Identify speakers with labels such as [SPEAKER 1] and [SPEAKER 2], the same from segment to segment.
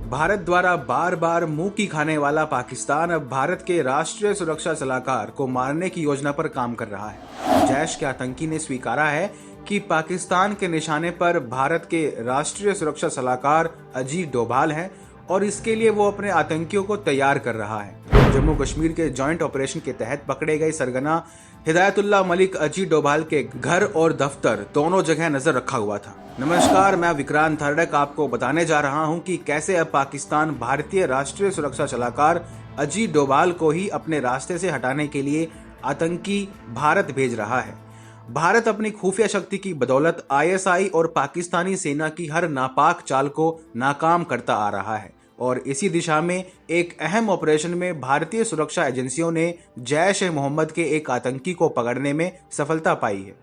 [SPEAKER 1] भारत द्वारा बार बार मुंह की खाने वाला पाकिस्तान अब भारत के राष्ट्रीय सुरक्षा सलाहकार को मारने की योजना पर काम कर रहा है। जैश के आतंकी ने स्वीकारा है कि पाकिस्तान के निशाने पर भारत के राष्ट्रीय सुरक्षा सलाहकार अजीत डोभाल हैं और इसके लिए वो अपने आतंकियों को तैयार कर रहा है। जम्मू कश्मीर के जॉइंट ऑपरेशन के तहत पकड़े गए सरगना हिदायतुल्लाह मलिक अजीत डोभाल के घर और दफ्तर दोनों जगह नजर रखा हुआ था। नमस्कार, मैं विक्रांत थर्डक आपको बताने जा रहा हूं कि कैसे अब पाकिस्तान भारतीय राष्ट्रीय सुरक्षा सलाहकार अजीत डोभाल को ही अपने रास्ते से हटाने के लिए आतंकी भारत भेज रहा है। भारत अपनी खुफिया शक्ति की बदौलत आईएसआई और पाकिस्तानी सेना की हर नापाक चाल को नाकाम करता आ रहा है और इसी दिशा में एक अहम ऑपरेशन में भारतीय सुरक्षा एजेंसियों ने जैश ए मोहम्मद के एक आतंकी को पकड़ने में सफलता पाई है।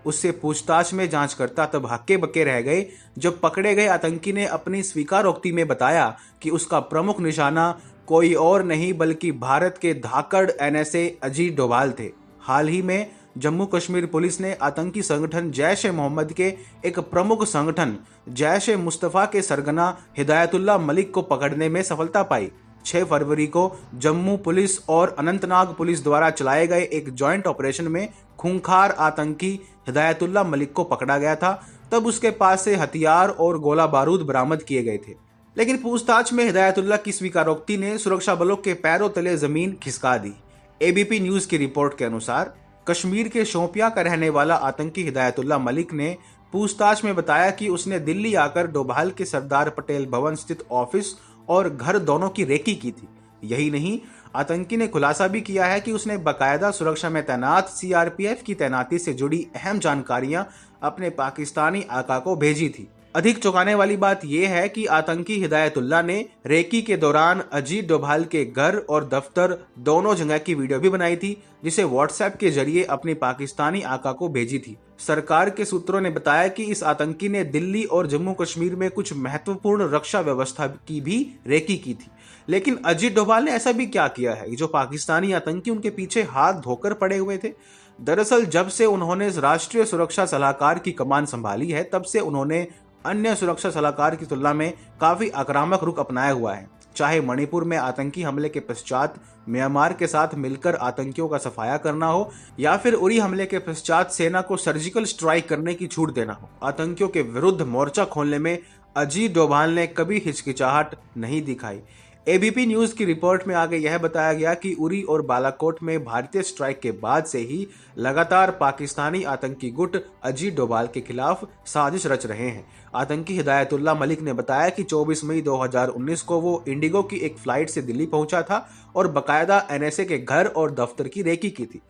[SPEAKER 1] उससे पूछताछ में जांचकर्ता तब हक्के बक्के रह गए जब पकड़े गए आतंकी ने अपनी स्वीकारोक्ति में बताया कि उसका प्रमुख निशाना कोई और नहीं बल्कि भारत के धाकड़ एनएसए अजीत डोभाल थे। हाल ही में जम्मू कश्मीर पुलिस ने आतंकी संगठन जैश ए मोहम्मद के एक प्रमुख संगठन जैश ए मुस्तफा के सरगना हिदायतुल्लाह मलिक को पकड़ने में सफलता पाई। 6 फरवरी को जम्मू पुलिस और अनंतनाग पुलिस द्वारा चलाए गए एक जॉइंट ऑपरेशन में खूंखार आतंकी हिदायतुल्लाह मलिक को पकड़ा गया था। तब उसके पास से हथियार और गोला बारूद बरामद किए गए थे, लेकिन पूछताछ में हिदायतुल्लाह की स्वीकारोक्ति ने सुरक्षा बलों के पैरों तले जमीन खिसका दी। एबीपी न्यूज की रिपोर्ट के अनुसार कश्मीर के शोपियां का रहने वाला आतंकी हिदायतुल्लाह मलिक ने पूछताछ में बताया कि उसने दिल्ली आकर डोभाल के सरदार पटेल भवन स्थित ऑफिस और घर दोनों की रेकी की थी। यही नहीं, आतंकी ने खुलासा भी किया है कि उसने बाकायदा सुरक्षा में तैनात सीआरपीएफ की तैनाती से जुड़ी अहम जानकारियां अपने पाकिस्तानी आका को भेजी थी। अधिक चौंकाने वाली बात यह है कि आतंकी हिदायतुल्लाह ने रेकी के दौरान अजीत डोभाल के घर और दफ्तर दोनों जगह की वीडियो भी बनाई थी, जिसे व्हाट्सएप के जरिए अपनी पाकिस्तानी आका को भेजी थी। सरकार के सूत्रों ने बताया कि इस आतंकी ने दिल्ली और जम्मू कश्मीर में कुछ महत्वपूर्ण रक्षा व्यवस्था की भी रेकी की थी। लेकिन अजीत डोभाल ने ऐसा भी क्या किया है जो पाकिस्तानी आतंकी उनके पीछे हाथ धोकर पड़े हुए थे? दरअसल जब से उन्होंने राष्ट्रीय सुरक्षा सलाहकार की कमान संभाली है, तब से उन्होंने अन्य सुरक्षा सलाहकार की तुलना में काफी आक्रामक रुख अपनाया हुआ है। चाहे मणिपुर में आतंकी हमले के पश्चात म्यांमार के साथ मिलकर आतंकियों का सफाया करना हो या फिर उरी हमले के पश्चात सेना को सर्जिकल स्ट्राइक करने की छूट देना हो, आतंकियों के विरुद्ध मोर्चा खोलने में अजीत डोभाल ने कभी हिचकिचाहट नहीं दिखाई। एबीपी न्यूज की रिपोर्ट में आगे यह बताया गया कि उरी और बालाकोट में भारतीय स्ट्राइक के बाद से ही लगातार पाकिस्तानी आतंकी गुट अजीत डोभाल के खिलाफ साजिश रच रहे हैं। आतंकी हिदायतुल्लाह मलिक ने बताया कि 24 मई 2019 को वो इंडिगो की एक फ्लाइट से दिल्ली पहुंचा था और बाकायदा एनएसए के घर और दफ्तर की रेकी की थी।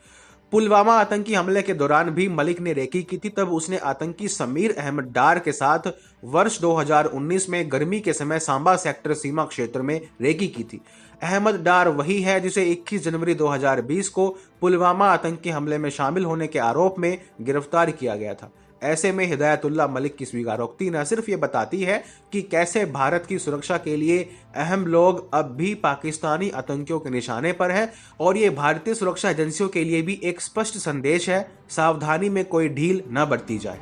[SPEAKER 1] पुलवामा आतंकी हमले के दौरान भी मलिक ने रेकी की थी। तब उसने आतंकी समीर अहमद डार के साथ वर्ष 2019 में गर्मी के समय सांबा सेक्टर सीमा क्षेत्र में रेकी की थी। अहमद डार वही है जिसे 21 जनवरी 2020 को पुलवामा आतंकी हमले में शामिल होने के आरोप में गिरफ्तार किया गया था। ऐसे में हिदायतुल्लाह मलिक की स्वीकारोक्ति न सिर्फ ये बताती है कि कैसे भारत की सुरक्षा के लिए अहम लोग अब भी पाकिस्तानी आतंकियों के निशाने पर हैं, और ये भारतीय सुरक्षा एजेंसियों के लिए भी एक स्पष्ट संदेश है, सावधानी में कोई ढील न बरती जाए।